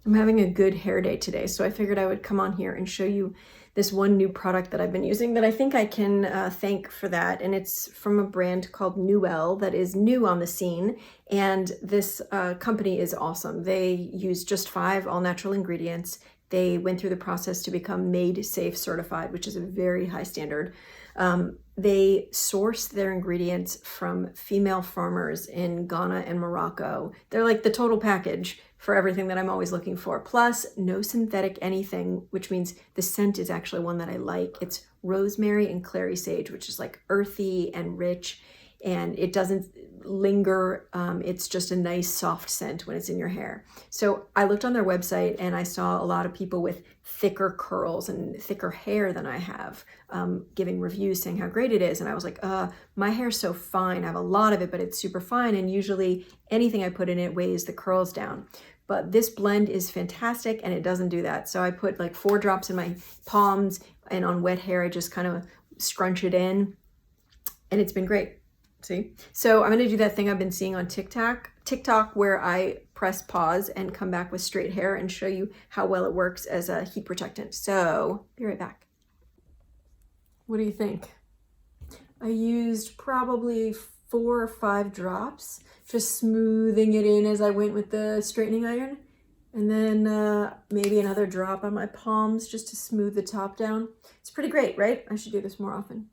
I'm having a good hair day today, so I figured I would come on here and show you this one new product that I've been using that I think I can thank for that. And it's from a brand called NUELE that is new on the scene. And this company is awesome. They use just 5 all-natural ingredients. They went through the process to become Made Safe certified, which is a very high standard. They source their ingredients from female farmers in Ghana and Morocco. They're like the total package for everything that I'm always looking for. Plus, no synthetic anything, which means the scent is actually one that I like. It's rosemary and clary sage, which is like earthy and rich, and it doesn't linger. It's just a nice soft scent when it's in your hair. So I looked on their website and I saw a lot of people with thicker curls and thicker hair than I have giving reviews saying how great it is. And I was like, my hair's so fine. I have a lot of it, but it's super fine. And usually anything I put in it weighs the curls down. But this blend is fantastic and it doesn't do that. So I put like 4 drops in my palms, and on wet hair, I just kind of scrunch it in, and it's been great. See? So I'm gonna do that thing I've been seeing on TikTok where I press pause and come back with straight hair and show you how well it works as a heat protectant. So be right back. What do you think? I used probably 4 or 5 drops, just smoothing it in as I went with the straightening iron. And then maybe another drop on my palms just to smooth the top down. It's pretty great, right? I should do this more often.